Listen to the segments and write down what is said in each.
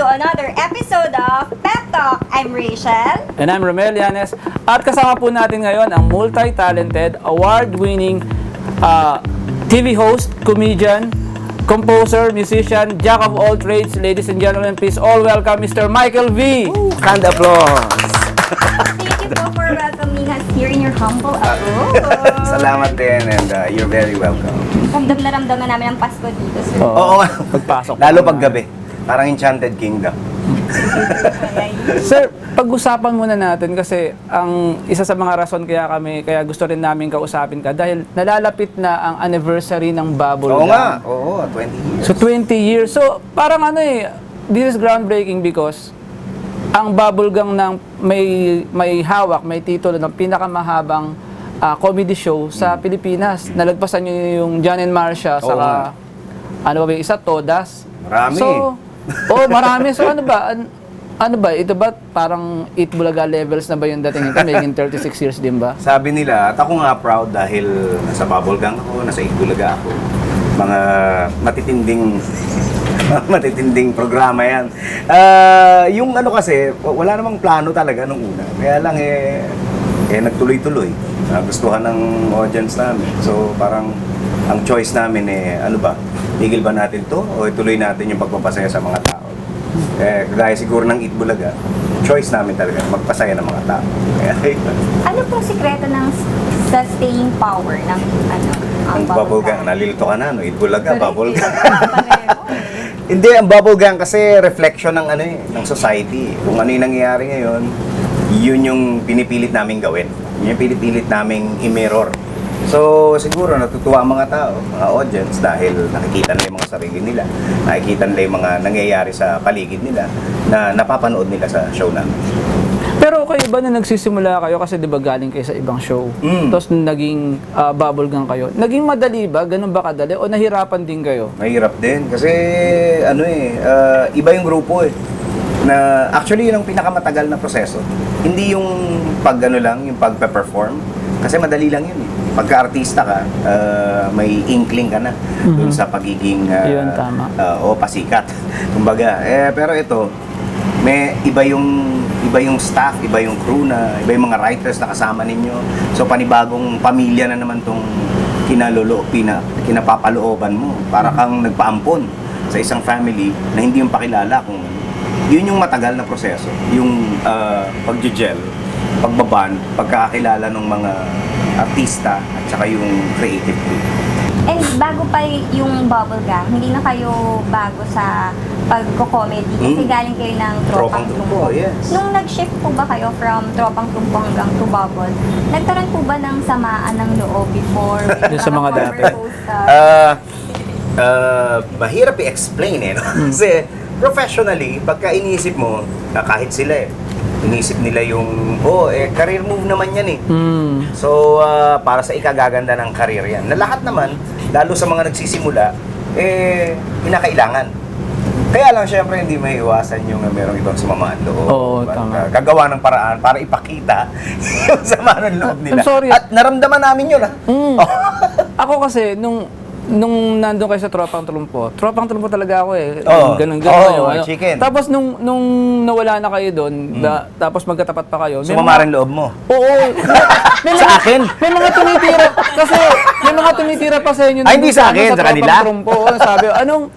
to another episode of Pep Talk. I'm Rachel. And I'm Romel Llanes. At kasama po natin ngayon ang multi-talented, award-winning TV host, comedian, composer, musician, jack of all trades. Ladies and gentlemen, please all welcome Mr. Michael V. Round of applause. Thank you po for welcoming us here in your humble abode. Salamat din and you're very welcome. Ramdam na ramdam na namin ang Pasko dito, sir. Oo nga. Pagpasok. Lalo pag gabi. Parang Enchanted Kingdom. Sir, pag-usapan muna natin kasi ang isa sa mga rason kaya gusto rin namin kausapin ka dahil nalalapit na ang anniversary ng Bubble Oo Gum. nga. Oo, 20 years. So 20 years. So parang this is groundbreaking because ang Bubble Gum ng may hawak, may titulo ng pinakamahabang comedy show sa Pilipinas. Nalagpasan niyo yung John and Marcia Oo saka isa Todas. Marami. So, marami. So ano ba? Ito ba parang Eat Bulaga levels na ba yung dating ito? Making 36 years din ba? Sabi nila, at ako nga proud dahil nasa Bubble Gang ako, nasa Itbulaga ako. Mga matitinding programa yan. Yung kasi, wala namang plano talaga nung una. Kaya lang nagtuloy-tuloy. Gustuhan ng audience namin. So parang ang choice namin tigil ba natin to o ituloy natin yung pagpapasaya sa mga tao? Kagaya siguro ng Eat Bulaga, choice namin talaga magpasaya ng mga tao. Ano pong sikreto ng staying power ng Ang Bubble Gang, nalilito ka na, no? Eat Bulaga, Bubble Gang. Gang. Hindi, ang Bubble Gang kasi reflection ng ng society. Kung ano yung nangyayari ngayon, yun yung pinipilit naming gawin. Yun yung pinipilit naming i-mirror. So, siguro natutuwa ang mga tao, mga audience, dahil nakikita nila yung mga sarili nila, nakikita nila yung mga nangyayari sa paligid nila na napapanood nila sa show namin. Pero kayo ba na nagsisimula kayo kasi 'di ba galing kayo sa ibang show? Tapos naging Bubble Gang kayo. Naging madali ba? Ganun ba kadali o nahirapan din kayo? Mahirap din kasi iba yung grupo na actually yun ang pinakamatagal na proseso. Hindi yung yung pagpe-perform kasi madali lang yun Pagka-artista ka, may inkling ka na dun sa pagiging Yun, tama. pasikat. Kumbaga, pero ito, may iba yung staff, iba yung crew iba yung mga writers na kasama ninyo. So panibagong pamilya na naman tong kinapapalooban mo. Para kang nagpaampon sa isang family na hindi yung pakilala kung yun yung matagal na proseso. Yung pag-gel, pagbaban, pagkakakilala ng mga artista at saka yung creative team. And bago pa yung Bubble Gang, hindi na kayo bago sa pagko-comedy kasi galing kayo ng Tropang Tumpo. Yes. Nung nag-shift po ba kayo from Tropang Tumpo hanggang to Bubble, nagkaroon po ba ng samaan ng loob before with Sa mga dati? Mahirap i-explain Kasi professionally, pagka iniisip mo, kahit sila inisip nila yung, career move naman yan So, para sa ikagaganda ng career yan. Na lahat naman, lalo sa mga nagsisimula, kinakailangan. Kaya lang, syempre, hindi may iwasan yung merong ibang sumamaan loob. Oo, tama. Gagawa ng paraan para ipakita yung sama ng loob nila. I'm sorry. At naramdaman namin yun, Ako kasi, nung nandun kayo sa Tropang Tumpo talaga ako Ganun yun. Chicken. Tapos nung nawala na kayo doon, tapos magkatapat pa kayo. Sumama rin loob mo. Oo. Sa akin? May mga tumitira. Kasi may mga tumitira pa sa inyo. Ay, hindi sa akin, sa kanila? Sabi,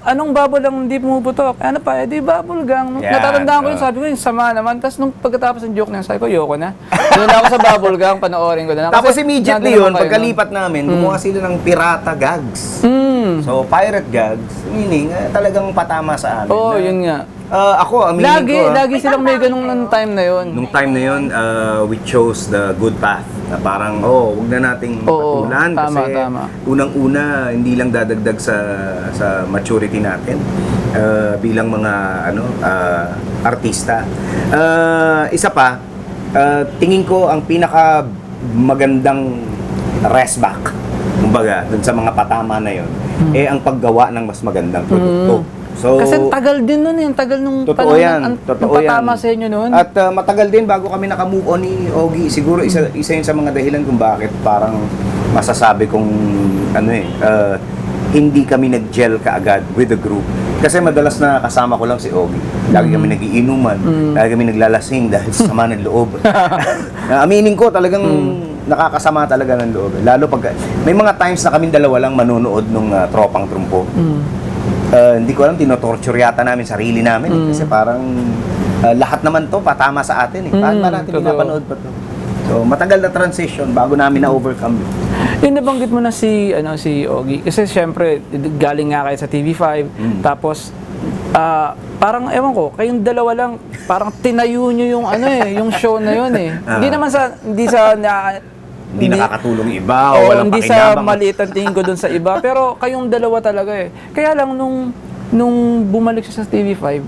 anong bubble lang hindi pumuputok? Ano pa, di Bubble Gang. Yeah, Natatandaan ko yun, sabi ko, yung sama naman. Tapos nung pagkatapos ng joke na yun, sabi ko, yoko na. Doon ako sa Bubble Gang, panoorin ko na. Tapos immediately yun, pagkalipat namin, gumawa sila ng pirata gags. So, pirate gags, meaning talagang patama sa amin. Oo, yun nga. Ako, aminin ko. Lagi silang may ganung nung time na yun. Nung time na yun, we chose the good path. Na parang, wag na nating patulan. Tama, kasi tama. unang-una, hindi lang dadagdag sa maturity natin bilang mga artista. Isa pa, tingin ko ang pinaka magandang rest back, kumbaga, dun sa mga patama na yun, ang paggawa ng mas magandang produkto. So, kasi tagal din nun ang tagal nung totoo yan, totoo yan. patama sa inyo nun. At matagal din bago kami nakamove on ni Ogie. Siguro isa yun sa mga dahilan kung bakit parang masasabi kong hindi kami nag-gel kaagad with the group. Kasi madalas na kasama ko lang si Ogie. Lagi kami nagiinuman, lagi kami naglalasing dahil sa sama ng loob. Aminin ko, talagang nakakasama talaga ng loob. Lalo pag may mga times na kaming dalawa lang manonood nung Tropang Trumpo. Hindi ko alam, tinotorture yata namin sarili namin eh. Kasi parang lahat naman to patama sa atin eh. Paano ba natin totoo. pinapanood pa to? So, matagal na transition bago namin na-overcome yun. Yung nabanggit mo na si Ogie, kasi syempre galing nga kayo sa TV5, tapos parang ewan ko, kayong dalawa lang parang tinayo nyo yung yung show na yun eh. Hindi nakakatulong yung iba o Oo, walang hindi sa pakinabang. maliit ang tingin ko dun sa iba, pero kayong dalawa talaga eh. Kaya lang nung bumalik siya sa TV5,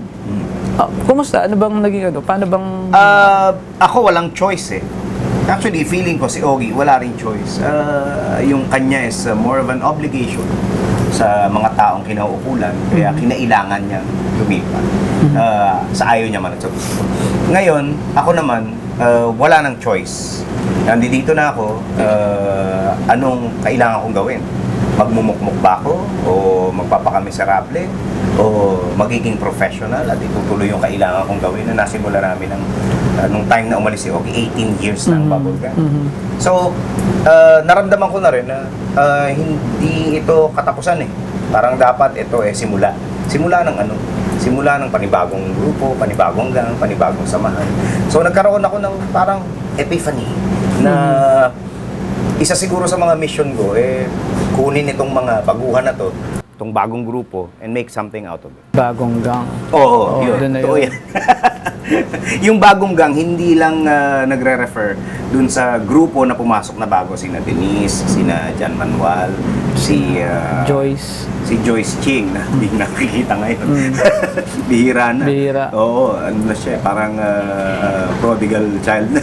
kumusta? Ano bang naging Paano bang Ako walang choice eh. Actually, feeling ko si Ogie wala ring choice. Yung kanya is more of an obligation sa mga taong kinauukulan. Kaya kinailangan niya lumipat. Sa ayaw niya man at sa gusto. Ngayon, ako naman, wala nang choice. Nandito na ako, anong kailangan kong gawin? Magmumukmuk ba ako? O magpapakamiserable? O magiging professional at itutuloy yung kailangan kong gawin na nasimula namin nung time na umalis si Ogie, 18 years ng bubble gum. So, naramdaman ko na rin na hindi ito katapusan eh. Parang dapat ito simula. Simula ng simula ng panibagong grupo, panibagong gang, panibagong samahan. So, nagkaroon ako ng parang epiphany na isa siguro sa mga mission ko kunin itong mga baguhan na to, itong bagong grupo, and make something out of it. bagong gang? Oo, yun. Doon na Totoo yun. yan. Yung bagong gang, hindi lang nagre-refer dun sa grupo na pumasok na bago, sina Denise, sina Jan Manuel, si Joyce Ching na hindi nakikita ngayon. Bihira na. Bihira. Oo, ano na siya, parang prodigal child na.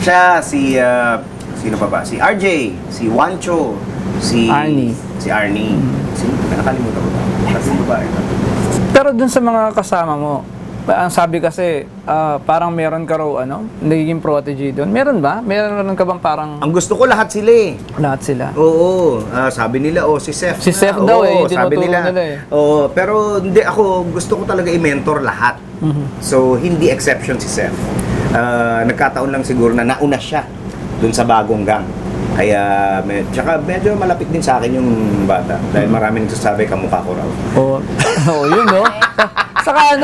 Siya, sino pa ba? Si RJ, si Wancho, si Arnie. Sino? Nakalimutan ko ba? Kasi babae. Pero dun sa mga kasama mo, ang sabi kasi, parang meron ka raw, nagiging protege doon. Meron ba? Meron ka bang parang Ang gusto ko lahat sila eh. lahat sila? Oo, sabi nila, si Seth. Si Seth daw Oo, tinuturo nila eh. Oo, pero hindi ako, gusto ko talaga i-mentor lahat. So, hindi exception si Seth. Nagkataon lang siguro na nauna siya dun sa bagong gang. Kaya, tsaka medyo malapit din sa akin yung bata. Dahil marami nagsasabi, kamukha ko raw. Oo, yun no? Saka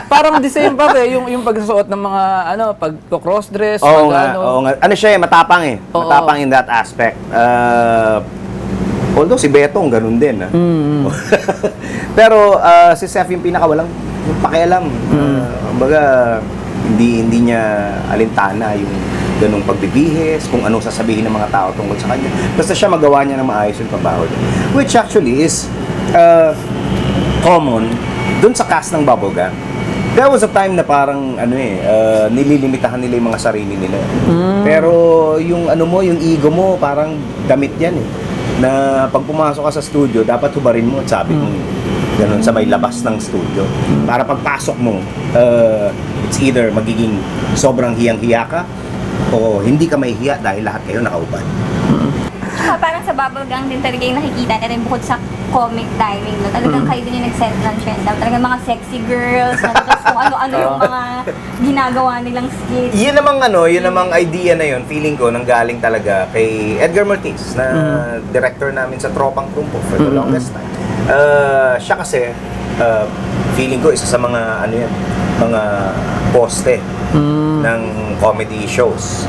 parang the same pa yung pagsusuot ng mga pag-crossdress, Oo nga. Ano siya matapang eh. Oo. Matapang in that aspect. Although si Betong ganun din. Pero si Seth yung pinakawalang yung pakialam. Kumbaga, hindi niya alintana yung ganung pagbibihis, kung anong sasabihin ng mga tao tungkol sa kanya. Basta siya magawa niya ng maayos yung trabaho. Which actually is common dun sa cast ng Bubblegum. There was a time na parang nililimitahan nila yung mga sarili nila. Pero yung yung ego mo, parang damit yan eh. Na pag pumasok ka sa studio, dapat hubarin mo at sabi mo ganun sa may labas ng studio. Para pagpasok mo, it's either magiging sobrang hiyang-hiya ka o hindi ka mahihiya dahil lahat kayo nakaubad. Parang sa bubble gang din talaga yung nakikita natin bukod sa comic timing. No? Talagang kayo din yung nag-set ng trend out. Talagang mga sexy girls, tapos kung ano-ano yung mga ginagawa nilang skits. Yun namang idea na yun, feeling ko, nanggaling talaga kay Edgar Martinez, na director namin sa Tropang Trumpo for the longest time. Siya kasi, feeling ko, isa sa mga, mga poste ng comedy shows.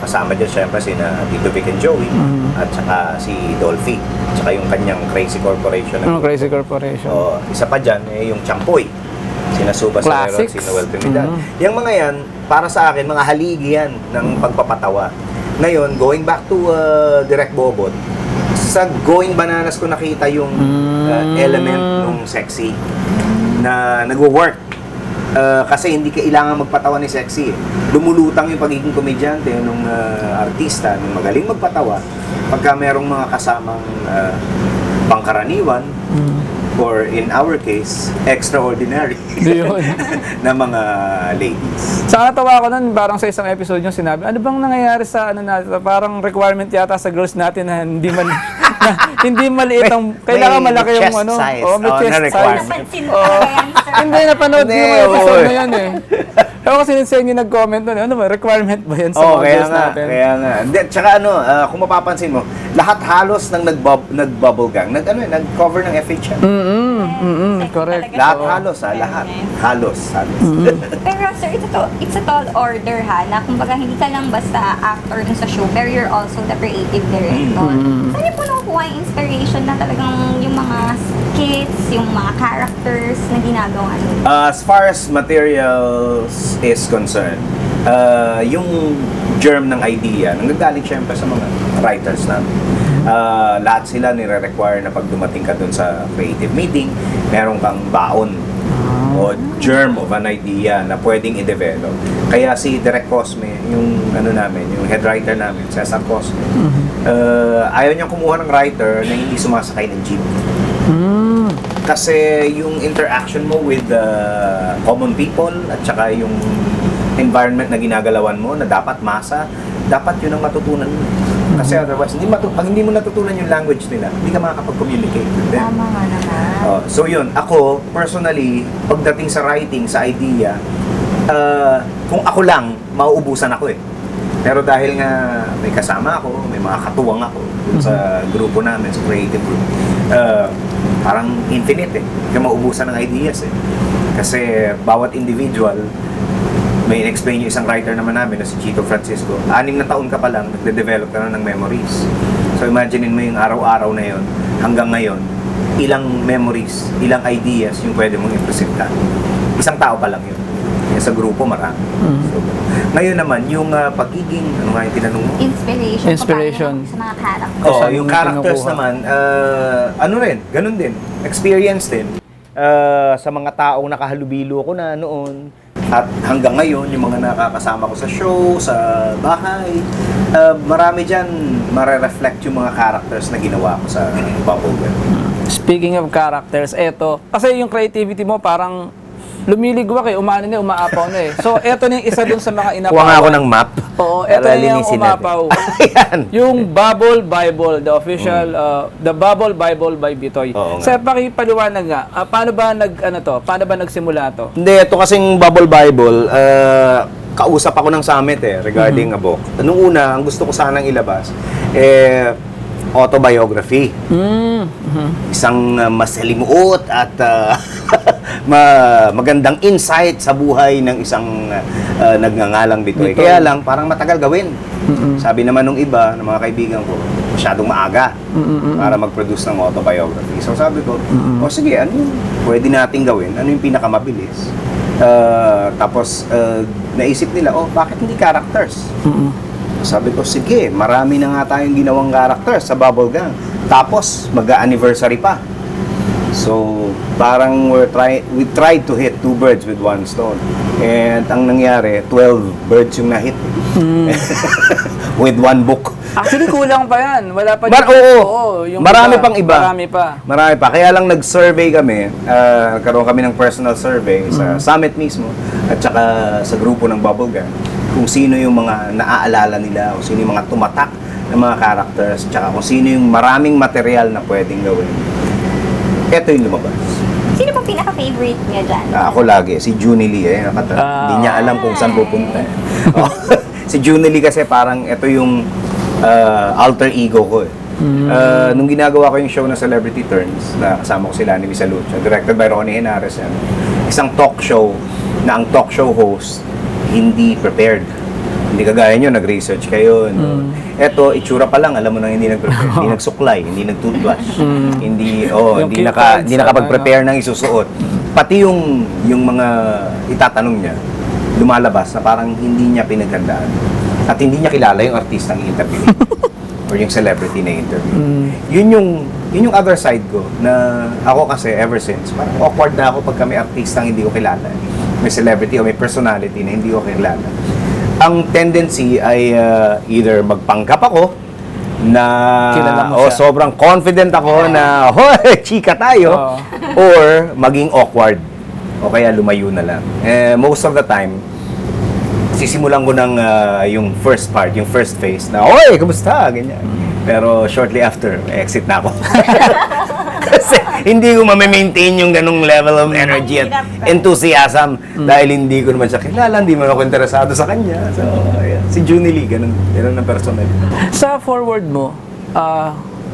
Kasama dyan syempre sina Tito Vic and Joey at saka si Dolphy, saka yung kanyang Crazy Corporation. Crazy Corporation. Isa pa dyan, yung Champoy. Sina Suba Salero, Classics. si Noel Trinidad. Yung mga yan, para sa akin, mga haligi yan ng pagpapatawa. Ngayon, going back to Direct Bobot, sa Going Bananas ko nakita yung element nung sexy na nagwo-work. Kasi hindi kailangan magpatawa ni sexy. Lumulutang yung pagiging komedyante nung artista, nung magaling magpatawa, pagka merong mga kasamang pangkaraniwan, or in our case, extraordinary Yun. na mga ladies. Sa natawa ko nun, parang sa isang episode yung sinabi, ano bang nangyayari sa ano natin? Parang requirement yata sa girls natin na hindi hindi maliit ang, kailangan may malaki yung chest ano. size. Oh, may Oh, chest na requirement. size. Napansin mo talaga yan, sir. Hindi, napanood ko yung Hindi, episode oo. na yun eh. Ewan kasi sa inyo nag-comment nun, ano ba, requirement ba yan sa Oo, mga kaya girls nga, natin? kaya nga. Hindi, tsaka ano, kung mapapansin mo, lahat halos ng nag-bubble gang, nag-cover ng FHM. Sexy correct. talaga Lahat siya. halos, lahat. Yes. Halos. Pero sir, it's a tall order ha, na kumbaga hindi ka lang basta actor dun sa show, pero you're also the creative director. Saan niyo po nakukuha yung inspiration na talagang yung mga skits, yung mga characters na ginagawa niyo? As far as materials is concerned, yung germ ng idea, nanggagaling syempre sa mga writers namin. Lahat sila nire-require na pag dumating ka dun sa creative meeting, meron kang baon o germ of an idea na pwedeng i-develop. Kaya si Direk Cosme, yung ano namin, yung head writer namin, Cesar Cosme, ayaw niyang kumuha ng writer na hindi sumasakay ng jeep. Kasi yung interaction mo with common people at saka yung environment na ginagalawan mo na dapat masa, dapat yun ang matutunan mo. Kasi otherwise, pag hindi mo natutunan yung language nila, hindi ka makakapag-communicate with them. Tama nga naman. So yun, ako personally, pagdating sa writing, sa idea, kung ako lang, mauubusan ako eh. Pero dahil nga may kasama ako, may mga katuwang ako dun sa grupo namin, sa creative group, parang infinite eh. Hindi ka maubusan ng ideas eh. Kasi bawat individual, may in-explain yung isang writer naman namin na si Chito Francisco, 6 na taon ka pa lang, nagde-develop ka na ng memories. So imaginein mo yung araw-araw na yon hanggang ngayon, ilang memories, ilang ideas yung pwede mong i-presenta. Isang tao pa lang yun. Sa grupo, marami. So, ngayon naman, yung pagiging, ano nga yung tinanong mo? Inspiration. Sa mga characters. Oo, Saan yung mo characters kinukuha? naman, ano rin, ganun din. Experience din. Sa mga taong nakahalubilo ko na noon, at hanggang ngayon, yung mga nakakasama ko sa show, sa bahay, marami dyan marereflect yung mga characters na ginawa ko sa Bubblegum. Speaking of characters, eto, kasi yung creativity mo parang lumiligwak eh, umano na, umaapaw na eh. So, eto na yung isa dun sa mga inapaw. Kuha nga ako ng map. Oo, eto Para na yung linisin umapaw. natin. Ayan. Yung Bubble Bible, the official, the Bubble Bible by Bitoy. Oo nga. Sa pakipaliwanag nga, paano ba paano ba nagsimula to? Hindi, ito kasing Bubble Bible, kausap ako ng summit regarding a book. Nung una, ang gusto ko sanang ilabas, autobiography. Isang masalimuot at magandang insight sa buhay ng isang nagngangalang Bitoy. Bitoy. Kaya lang, parang matagal gawin. Sabi naman nung iba, ng mga kaibigan ko, masyadong maaga para mag-produce ng autobiography. So sabi ko, o sige, ano yung pwede nating gawin? Ano yung pinakamabilis? Tapos, naisip nila, bakit hindi characters? Sabi ko, sige, marami na nga tayong ginawang characters sa Bubblegum. Tapos, mag-anniversary pa. So, parang we tried to hit 2 birds with 1 stone. And ang nangyari, 12 birds yung na-hit. With 1 book. Actually, kulang pa yan. Wala pa Oo, yung marami pang iba. Marami pa. Marami pa. Kaya lang nag-survey kami, nagkaroon kami ng personal survey sa summit mismo at saka sa grupo ng Bubblegum kung sino yung mga naaalala nila, kung sino yung mga tumatak ng mga characters, at saka kung sino yung maraming material na pwedeng gawin. Ito yung lumabas. Sino pong pinaka-favorite niya dyan? Ako lagi, si Junie Lee hindi niya alam kung saan pupunta. Si Junie Lee kasi parang ito yung alter ego ko eh. Nung ginagawa ko yung show na Celebrity Turns, na kasama ko sila ni Misa Lucha, directed by Ronnie Henares yan. Isang talk show na ang talk show host hindi prepared. Hindi kagaya nyo, nag-research kayo. No? Eto, itsura pa lang, alam mo nang hindi nag-prepare. Hindi nagsuklay, hindi nag-toothbrush. Hindi nakapag-prepare ng isusuot. Pati yung mga itatanong niya, lumalabas na parang hindi niya pinaghandaan. At hindi niya kilala yung artistang i-interview. Or yung celebrity na interview. Yun yung other side ko na ako kasi ever since, parang awkward na ako pag kami artistang hindi ko kilala. May celebrity o may personality na hindi ko kilala. Ang tendency ay either magpanggap ako Kilala na mo siya. sobrang confident ako na hoy, chika tayo, Oo. or maging awkward o kaya lumayo na lang. Most of the time, sisimulan ko ng yung first part, yung first phase na, hoy, kumusta? Ganyan. Pero shortly after, exit na ako. Kasi hindi ko ma-maintain yung ganung level of energy at enthusiasm dahil hindi ko naman siya kilala, hindi man ako interesado sa kanya. So, ayan. Si Junie Lee, ganun ang personal. Sa forward mo,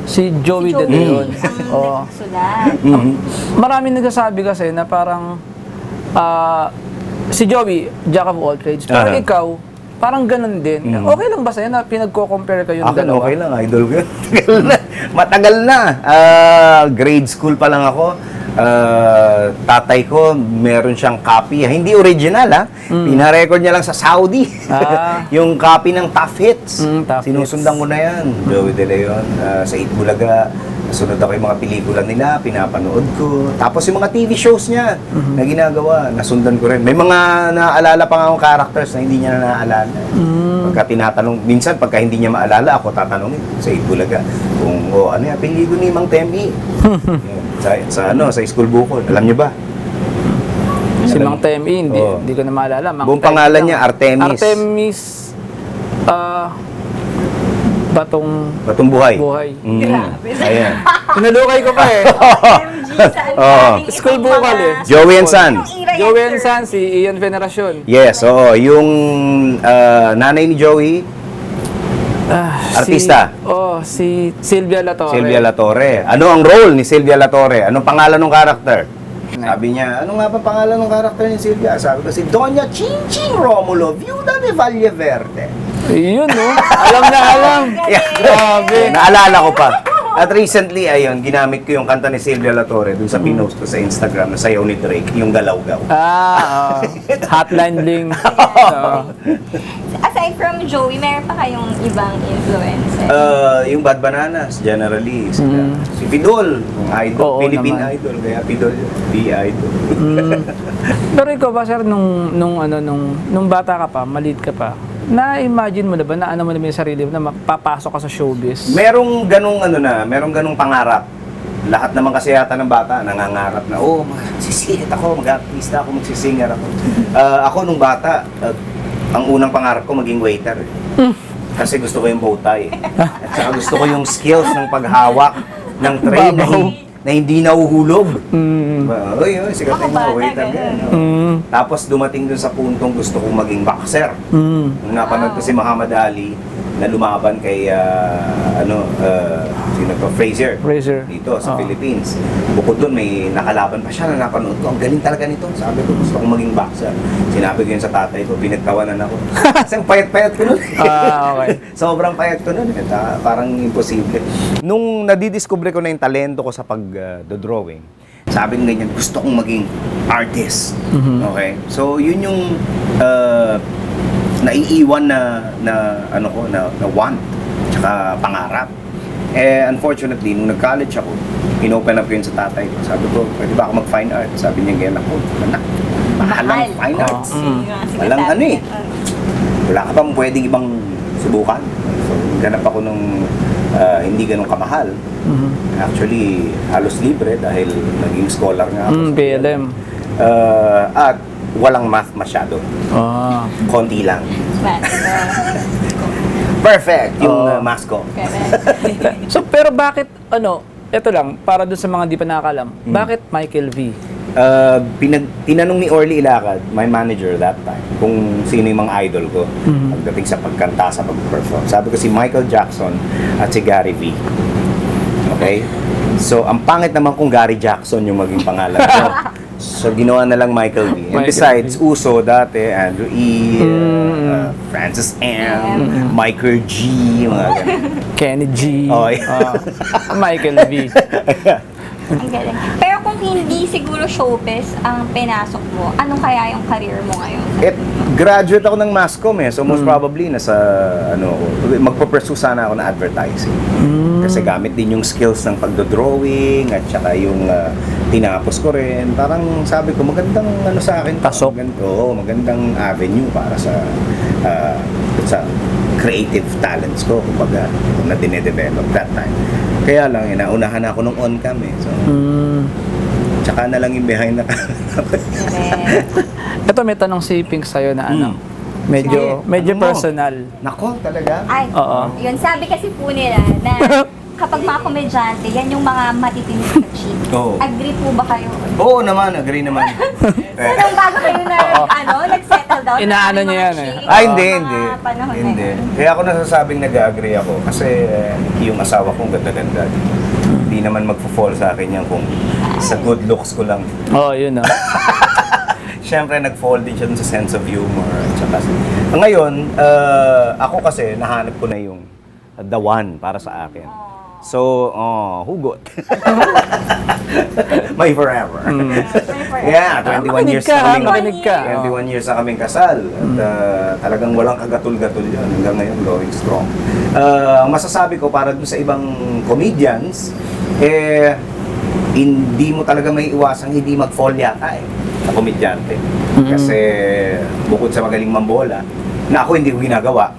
si Joey Joey De Leon. ang Oo. nagsulat. Maraming nagsasabi kasi na parang si Joey, jack of all trades. Pero Aha. ikaw, parang ganun din. Okay lang ba sa'yo na pinagko-compare kayo ng Akin dalawa? okay lang, idol ko. Tagal na. Matagal na. Grade school pa lang ako. Tatay ko, meron siyang copy. Hindi original, ha? Pinarecord niya lang sa Saudi. Ah. Yung copy ng Tough Hits. Tough Sinusundan ko na yan. Joey De Leon, sa 8 Bulaga. Sunod ako yung mga pelikula nila, pinapanood ko. Tapos yung mga TV shows niya na ginagawa, nasundan ko rin. May mga naaalala pa nga akong characters na hindi niya na naaalala. Pagka tinatanong, minsan pagka hindi niya maalala, ako tatanungin sa 8 Bulaga kung ano yung apelido ni Mang Temi. Yun, sa school bukol. Alam niyo ba? Si Mang Temi, Oo. hindi ko na maalala. Mang Buong Temi pangalan lang. niya, Artemis. Artemis, Batong Batong buhay. Buhay. Grabe. Ayan. Pinalukay ko pa eh. MG, saan Oo. galing School itong bukal mga- eh. Joey and Son. Yung era yan, Joey and sir. San, si Ian Veneracion. Yes, oo. Yung nanay ni Joey, Artista. Si Silvia Latorre. Silvia Latorre. Ano ang role ni Silvia Latorre? Anong pangalan ng karakter? Sabi niya, ano nga ba pangalan ng karakter ni Silvia? Sabi ko, si Doña Chinching Romulo, Viuda de Valleverde. Yun, no? Alam na alam. Grabe. Naalala ko pa. At recently, ayun, ginamit ko yung kanta ni Silvia Latorre dun sa pinost ko sa Instagram na sayaw ni Drake, yung Galaw-Gaw. Hotline bling. Oo. Aside from Joey, meron pa kayong ibang influencer? Yung Bad Bananas, generally. Sila. Si Pidol, yung idol, Oo Philippine naman. idol. Kaya Pidol, B-idol. Pero ikaw ba, sir, nung bata ka pa, maliit ka pa, na-imagine mo na ba, na ano mo naman yung sarili mo na mapapasok ka sa showbiz? Merong ganung pangarap. Lahat naman kasi yata ng bata nangangarap na, magsisikat ako, mag-artista ako, magsisinger ako. Ako nung bata, ang unang pangarap ko maging waiter. Kasi gusto ko yung bow tie. At saka gusto ko yung skills ng paghawak ng tray na hindi nahuhulog. Oy, sikat Ako yung bata, waiter. ganun. Tapos dumating dun sa puntong gusto kong maging boxer. Nung napanood ko si Muhammad Ali na lumaban kay sino to? Frazier dito sa Philippines. Bukod doon may nakalaban pa siya na napanood ko. Ang galing talaga nito. Sabi ko gusto kong maging boxer. Sinabi ko yun sa tatay ko, pinagtawanan ako. Kasi ang payat-payat ko nun. Okay. Sobrang payat ko nun. Parang imposible. Nung nadidiscover ko na yung talento ko sa pag-drawing, sabi ko ganyan, gusto kong maging artist. Okay? So, yun yung naiiwan na want, tsaka pangarap. Unfortunately, nung nag-college ako, in-open up ko yun sa tatay ko. Sabi ko, pwede ba ako mag-fine art? Sabi niya, ganyan ako, anak, mahal ang fine arts. Walang ano eh. Wala ka bang pwedeng ibang subukan? So, ganap ako nung hindi ganun kamahal. Actually, halos libre dahil naging scholar nga ako. BLM. At walang math masyado. Konti lang. Perfect yung math ko. So, pero bakit, ito lang, para dun sa mga di pa nakakalam, bakit Michael V? Tinanong ni Orly Ilacad, my manager that time, kung sino yung mga idol ko pagdating sa pagkanta, sa pag-perform. Sabi ko si Michael Jackson at si Gary V. Okay? So, ang pangit naman kung Gary Jackson yung maging pangalan ko. So, ginawa na lang Michael V. And besides, uso dati, Andrew E., Francis M., Michael G., mga ganun. Kenny G. Michael V. Ang galing. Pero kung hindi siguro showbiz ang pinasok mo, anong kaya yung career mo ngayon? Graduate ako ng Masscom eh. So most probably nasa magpo-pursue sana ako ng advertising. Kasi gamit din yung skills ng pagdo-drawing at saka yung tinapos ko rin. Parang sabi ko magandang sa akin. Pasok. Magandang avenue para sa creative talents ko, kumbaga, na dinedevelop that time. Kaya lang, naunahan ako nung on-cam eh. So, tsaka na lang yung behind na Correct. Ito may tanong si Pink sa'yo na ano, medyo Ano mo? personal. Nako, talaga? Ay, Oo. yun, sabi kasi po nila na kapag mga komedyante, yan yung mga matitinig na cheat. Oo. Agree po ba kayo? Oo naman, agree naman. So, nung bago kayo na, nag-settle down, Inaano may niya mga yan eh. cheat, Ay, hindi, mga hindi. panahon na Hindi. yun. Kaya ako nasasabing nag-agree ako kasi yung asawa kong ganda-ganda. Hindi naman magpo-fall sa akin yan kung sa good looks ko lang. Oo, yun ah. Siyempre, nag-fall din siya dun sa sense of humor. Tsaka, ngayon, ako kasi, nahanap ko na yung the one para sa akin. So, hugot. My forever. Yeah, 21 years Makinig ka, na kaming, makinig ka. 21 years na kaming kasal. At talagang walang kagatul-gatul yan. Hanggang ngayon, going strong. Ang masasabi ko, para dun sa ibang comedians, hindi mo talaga may iwasang hindi mag-fall yata na komedyante. Kasi bukod sa magaling mambola, na ako hindi ko ginagawa.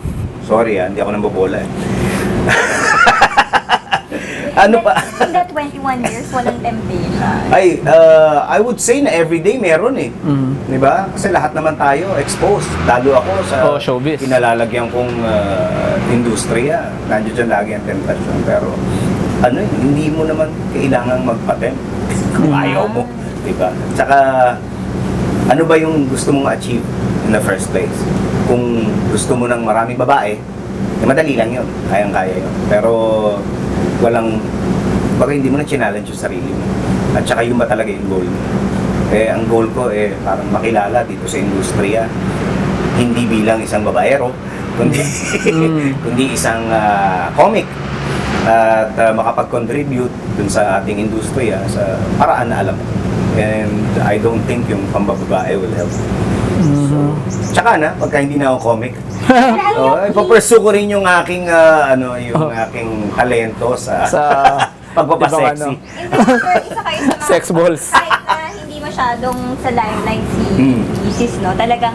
Sorry hindi ako nambobola Ano pa? In that 21 years, walang temptation. Ay, I would say na everyday meron eh. Di ba? Kasi lahat naman tayo exposed. Lalo ako sa Showbiz. pinalalagyan kong industriya. Nandiyo dyan lagi ang temptation. Pero hindi mo naman kailangang magpatent kung ayaw mo. Di ba? Tsaka, ano ba yung gusto mong achieve in the first place? Kung gusto mo ng maraming babae, madali lang yun. Kayang-kaya yun. Pero, baka hindi mo na challenge yung sarili mo. At saka yung ba talaga yung goal mo. Ang goal ko parang makilala dito sa industriya. Hindi bilang isang babaero, kundi isang comic. At makapag-contribute dun sa ating industriya sa paraan na alam mo. And I don't think yung pambababae will help. So, tsaka pagka hindi na ako comic, ipapursue ko rin yung aking aking talento sa pagpapasexy. Hindi, sir, isa kayo sa mga... Sex balls. Kahit na hindi masyadong sa limelight si Isis, no? Talagang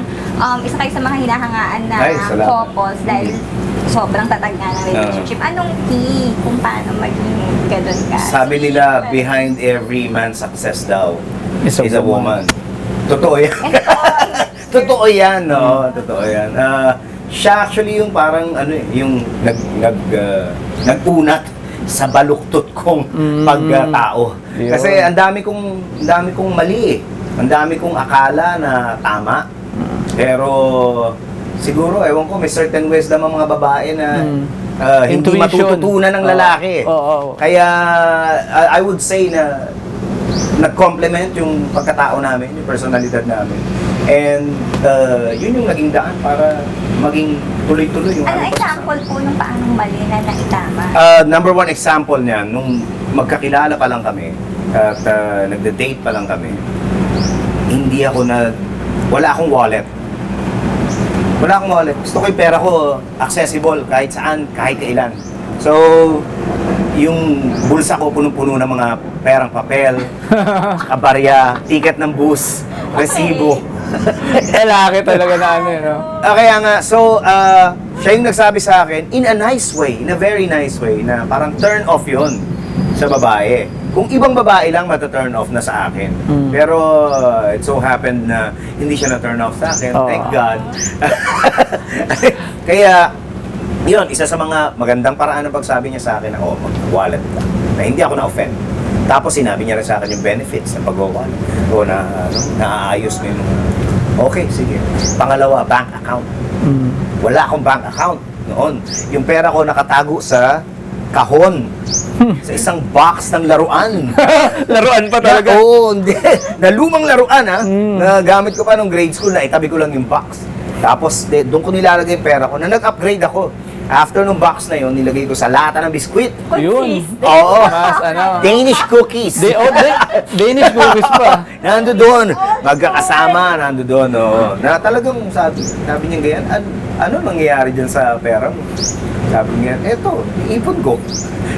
isa kayo sa mga hinahangaan na Ay, salamat. couples dahil sobrang tatag nga ng relationship. Anong key kung paano maging ganun ka? Sabi nila, behind every man's success daw Is a is a woman. Totoo yan. Totoo yan, no? Totoo yan. Siya actually yung parang yung nag-unat sa baluktot kong pagkatao. Yun. Kasi ang dami kong mali eh. Ang dami kong akala na tama. Pero siguro, ewan ko, may certain wisdom ang mga babae na hindi Intuition. matututunan ng lalaki. Oo. Kaya I would say na nag-complement yung pagkatao namin, yung personalidad namin. And yun yung naging daan para maging tuloy-tuloy yung Ano aming example po nung paanong mali na naitama? number one example niyan, nung magkakilala pa lang kami at nagde-date pa lang kami, wala akong wallet. Wala akong wallet. Gusto ko yung pera ko accessible kahit saan, kahit kailan. So, yung bulsa ko punong-puno ng mga perang papel, kabarya, ticket ng bus, resibo. Lalaki talaga na no? Kaya nga, so, siya yung nagsabi sa akin, in a nice way, in a very nice way, na parang turn off yun sa babae. Kung ibang babae lang, mata-turn off na sa akin. Pero, it so happened na hindi siya na-turn off sa akin. Thank God. Kaya, yun, isa sa mga magandang paraan ng pagsabi niya sa akin na, mag-wallet ka. Na hindi ako na-offend. Tapos sinabi niya rin sa akin yung benefits ng pag-wallet. O na, naaayos mo yung okay, sige. Pangalawa, bank account. Wala akong bank account noon. Yung pera ko nakatago sa kahon. Sa isang box ng laruan. Laruan pa talaga. Oo, hindi. Na lumang laruan na gamit ko pa nung grade school na itabi ko lang yung box. Tapos doon ko nilalagay yung pera ko na nag-upgrade ako. After nung box na yon, nilagay ko sa lata ng biskwit. Yun. Oo. Mas Danish cookies. Danish cookies pa. Nando doon. Magkakasama, nando doon. Oh. Na talagang sabi niya ganyan, ano nangyayari dyan sa pera mo? Sabi niya, eto, ipon ko.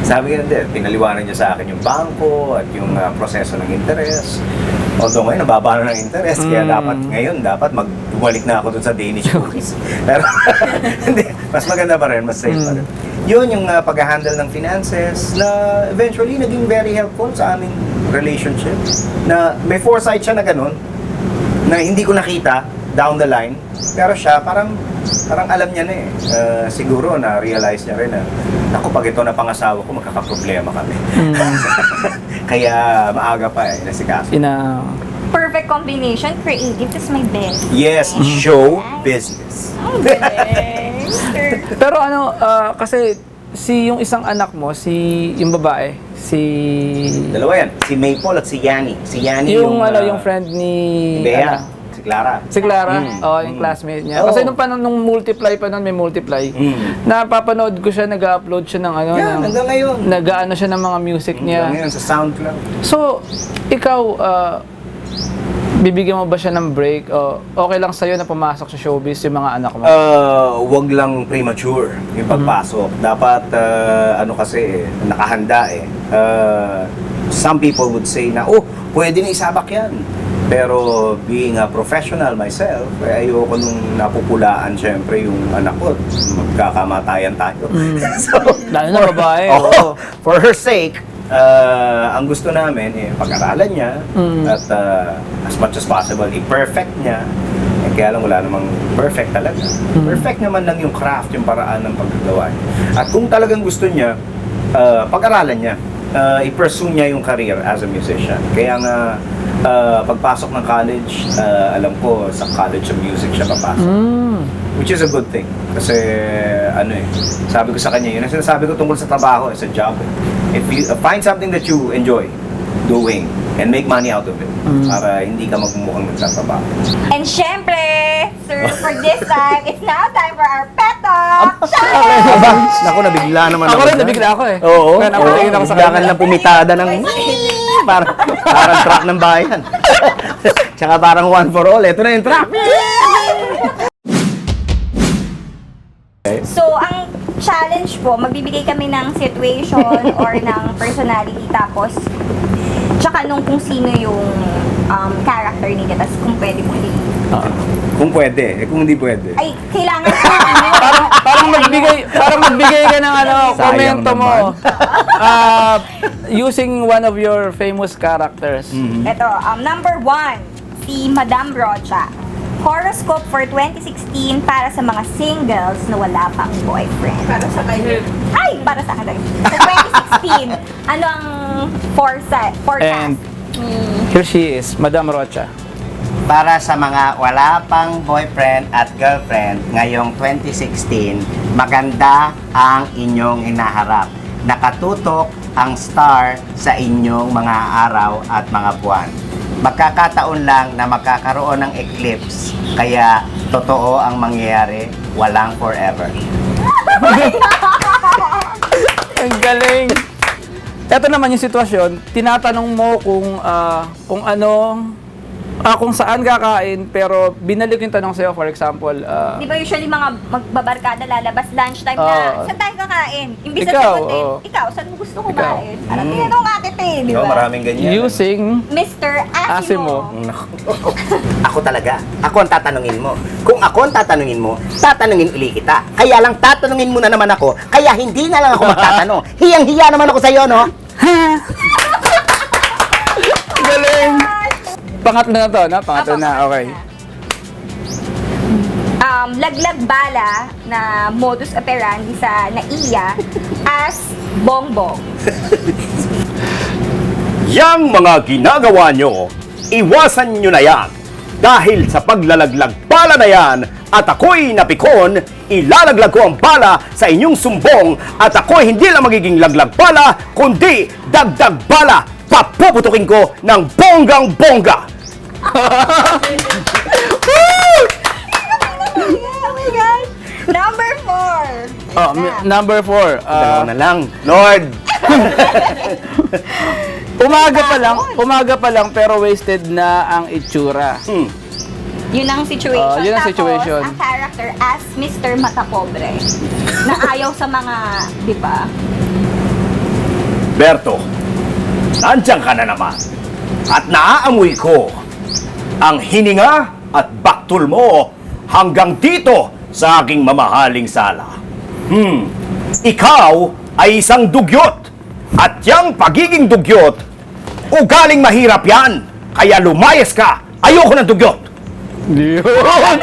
Sabi niya, hindi, pinaliwanag niya sa akin yung bangko at yung proseso ng interest. Although ngayon, nababa na ng interest, kaya dapat bumalik na ako dun sa Danish cookies. Pero, hindi, mas maganda pa rin, mas safe pa rin. Yun yung pag-handle ng finances na eventually naging very helpful sa aming relationship. Na may foresight siya na ganun, na hindi ko nakita down the line. Pero siya, parang alam niya na eh. Siguro na-realize niya rin na, ako, pag ito na pangasawa ko, magkakaproblema kami. Kaya maaga pa eh, nasikaso. Perfect combination. Creative is my best. Yes, show business. Ang galing. Pero kasi yung isang anak mo, yung babae, Dalawa yan, si Maple at si Yanni. Si Yanni yung friend ni Bea, si Clara. Si Clara, yung classmate niya. Oo. Kasi nung multiply pa nun, may multiply. Napapanood ko siya, nag-upload siya ng Yan, hanggang ngayon. nag-ano siya ng mga music niya. Hanggang ngayon sa SoundCloud. So, ikaw, bibigyan mo ba siya ng break? O okay lang sa'yo na pumasok sa showbiz yung mga anak mo? Wag lang premature yung pagpasok. Dapat, kasi, nakahanda eh. Some people would say na, pwede na isabak yan. Pero being a professional myself, ayoko nung napupulaan syempre yung anak ko. Magkakamatayan tayo. So, Lalo na babae. for her sake, ang gusto namin pag-aralan niya at as much as possible i-perfect niya. Kaya lang wala namang perfect talaga. Perfect naman lang yung craft, yung paraan ng paggagawa niya. At kung talagang gusto niya, pag-aralan niya, i-pursue niya yung career as a musician. Kaya nga pagpasok ng college, alam ko sa college of music siya papasok. Which is a good thing. Kasi sabi ko sa kanya, yun ang sinasabi ko tungkol sa trabaho, as a job. If you find something that you enjoy doing and make money out of it, para hindi ka magmumukhang nagtatrabaho. And syempre, sir, for this time, it's now time for our pet talk. Challenge! Naku, nabigla naman Ako rin, dyan. nabigla ako eh. Oo. Kaya napatingin ako sa Bigla kanya. ka lang pumitada ng parang truck ng bayan. Tsaka parang one for all. Ito na yung truck. So, ang challenge po, magbibigay kami ng situation or ng personality, tapos tsaka kung sino yung character ninyo, tapos kung pwede mo Kung pwede. Kung hindi pwede. ay, kailangan parang magbigay ka ng Sayang komento mo. naman. Using one of your famous characters. Ito, number 1, si Madam Rocha. Horoscope for 2016 para sa mga singles na wala pang boyfriend. Para sa kayo. Ay, para sa akin. Sa 2016, ano ang forecast? And here she is, Madam Rocha. Para sa mga wala pang boyfriend at girlfriend ngayong 2016, maganda ang inyong hinaharap. Nakatutok ang star sa inyong mga araw at mga buwan. Magkakataon lang na magkakaroon ng eclipse, kaya totoo ang mangyayari, walang forever. Ang galing! Ito naman yung sitwasyon, tinatanong mo kung saan kakain, pero binalik yung tanong sa'yo, for example, Di ba usually mga magbabarkada lalabas lunchtime na, saan tayo kakain? Imbis na Ikaw, sagutin, ikaw, saan mo gusto kumain? Anong tinanong nga kita di ba? Maraming ganyan. using Mr. Asimo. Ako talaga. Ako ang tatanungin mo. Kung ako ang tatanungin mo, tatanungin uli kita. Kaya lang tatanungin mo na naman ako, kaya hindi na lang ako magtatanong. Hiyang-hiya naman ako sa'yo, no? galing! Pangatlo na to, no? Pangatlo na, okay. Laglag bala na modus operandi sa NAIA as bongbong. Yang mga ginagawa nyo, iwasan nyo na yan. Dahil sa paglalaglag bala na yan, at ako'y napikon, ilalaglag ko ang bala sa inyong sumbong, at ako'y hindi lang magiging laglag bala, kundi dagdag bala. Papuputukin ko ng bonggang-bongga. Oh my gosh! Number 4. Number 4. Dalawa na lang. Lord! Umaga pa lang pero wasted na ang itsura. Yun ang situation. Yun ang Tapos, situation. ang character as Mr. Matapobre. Na ayaw sa mga, di ba? Berto, nandiyan ka na naman. At naaamoy ko ang hininga at baktul mo hanggang dito sa aking mamahaling sala. Ikaw ay isang dugyot at yang pagiging dugyot, ugaling mahirap yan. Kaya lumayas ka. Ayoko ng dugyot. Yun!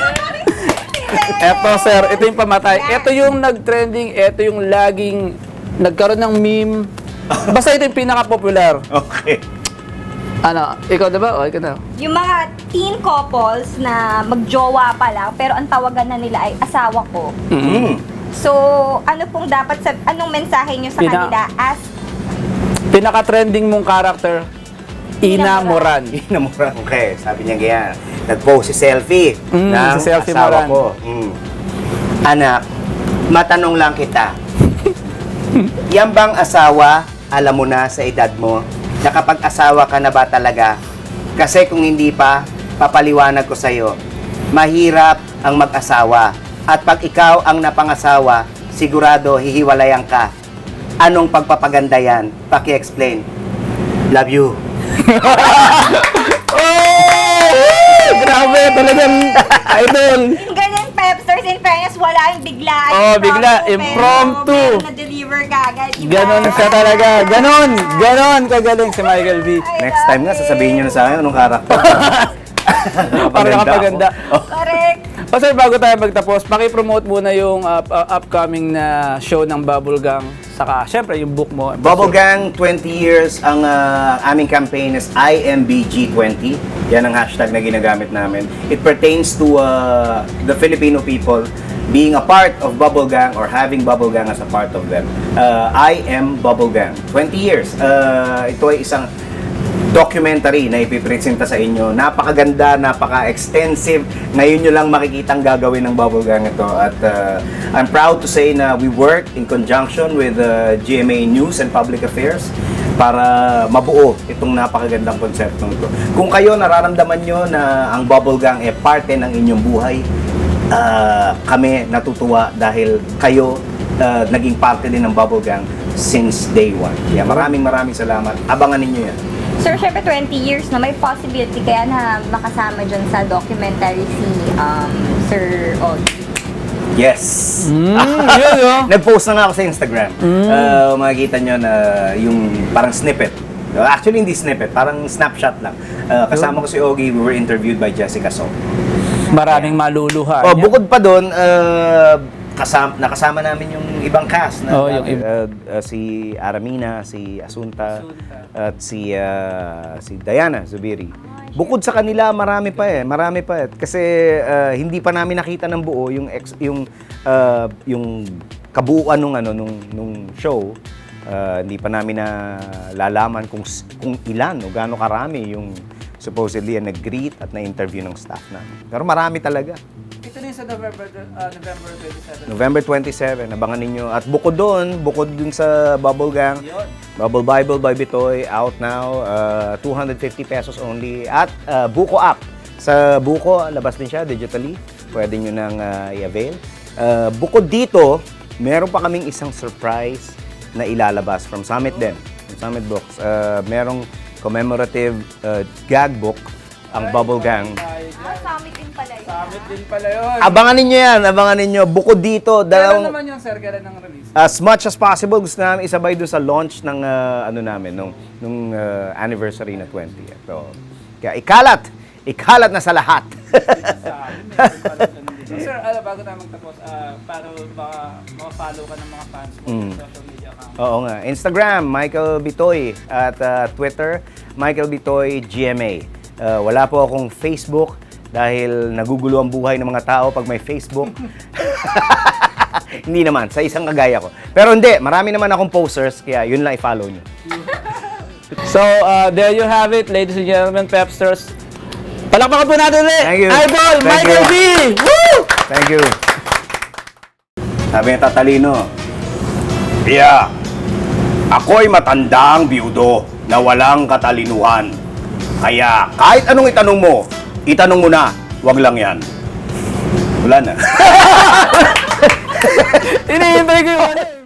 Eto sir, ito yung pamatay. Ito yung nag-trending, ito yung laging nagkaroon ng meme. Basta ito yung pinaka-popular. Okay. Ano, ikaw diba? O, ikaw na. Yung mga teen couples na magjowa pa lang, pero ang tawagan na nila ay asawa ko. So, ano pong dapat anong mensahe nyo sa kanila as Pinaka-trending mong character, Ina Moran. Inamuran. Okay, sabi niya ganyan. Nag-post si selfie ng si selfie asawa Moran. ko. Anak, matanong lang kita. Yan bang asawa, alam mo na sa edad mo, nakapag-asawa ka na ba talaga? Kasi kung hindi pa, papaliwanag ko sa'yo, mahirap ang mag-asawa. At pag ikaw ang napangasawa, sigurado hihiwalayan ka. Anong pagpapaganda yan? Paki-explain. Love you. Grabe, talagang idol. yung ganyan pepsters in fairness, wala yung bigla. Oh, bigla, impromptu. Pero na-deliver ka agad. Diba? Ganon siya talaga. Ganon kagaling si Michael V. Next time nga, sasabihin niyo na sa akin anong karakter. Para nakapaganda. Correct. O sir, bago tayo magtapos, paki-promote muna yung upcoming na show ng Bubble Gang. Saka, syempre, yung book mo. Bubble Gang 20 years, ang aming campaign is IMBG20. Yan ang hashtag na ginagamit namin. It pertains to the Filipino people being a part of Bubble Gang or having Bubble Gang as a part of them. I am Bubble Gang. 20 years. Ito ay isang documentary na ipipresenta sa inyo. Napakaganda, napaka-extensive. Ngayon nyo lang makikitang gagawin ng Bubble Gang ito. At I'm proud to say na we work in conjunction with GMA News and Public Affairs para mabuo itong napakagandang konseptong ito. Kung kayo nararamdaman nyo na ang Bubble Gang ay parte ng inyong buhay, kami natutuwa dahil kayo naging parte din ng Bubble Gang since day one. Yeah, maraming salamat. Abangan ninyo yan. Sir, syempre 20 years na may possibility kaya na makasama dyan sa documentary si Sir Ogie. Yes! Yun, oh. Nag-post na nga ako sa Instagram. Makikita nyo na yung parang snippet. Actually, hindi snippet. Parang snapshot lang. Kasama ko si Ogie. We were interviewed by Jessica So. Maraming maluluha. Oh, bukod pa doon, nakasama namin yung ibang cast na yung si Aramina, si Asunta, at si Diana Zubiri. Bukod sa kanila, marami pa eh. Kasi hindi pa namin nakita ng buo yung kabuuan nung show. Hindi pa namin nalalaman kung ilan o gaano karami yung supposedly nag-greet at na-interview ng staff namin. Pero marami talaga. Ito na yung sa November 27. November 27, abangan ninyo. At bukod dun sa Bubble Gang, Bubble Bible by Bitoy, out now, 250 pesos only. At Buko app. Sa Buko, labas din siya digitally. Pwede nyo nang i-avail. Bukod dito, meron pa kaming isang surprise na ilalabas from Summit din. From Summit Books. Merong commemorative gag book, ang Bubble Gang. Summit din pala yun. Summit din pala yun. Abangan ninyo yan, abangan ninyo. Bukod dito, Kailan naman yung sir, kailan ng release? as much as possible, gusto namin isabay doon sa launch ng nung anniversary na 20. So, kaya ikalat na sa lahat. So, sir, bago tayo magtapos, para maka-follow ka ng mga fans mo sa social media account. Oo nga. Instagram, Michael Bitoy. At Twitter, Michael Bitoy GMA. Wala po akong Facebook dahil nagugulo ang buhay ng mga tao pag may Facebook. Hindi naman, sa isang kagaya ko. Pero hindi, marami naman akong posters, kaya yun lang i-follow nyo. So, there you have it, ladies and gentlemen, Pepsters. Palakpakan po natin ulit! Thank you. Idol, Thank Michael you. V! Woo! Thank you. Sabi ni Tatalino, yeah, ako'y matandang biyudo na walang katalinuhan. Kaya kahit anong itanong mo na, wag lang yan. Wala na. Iniintay ko yung ano.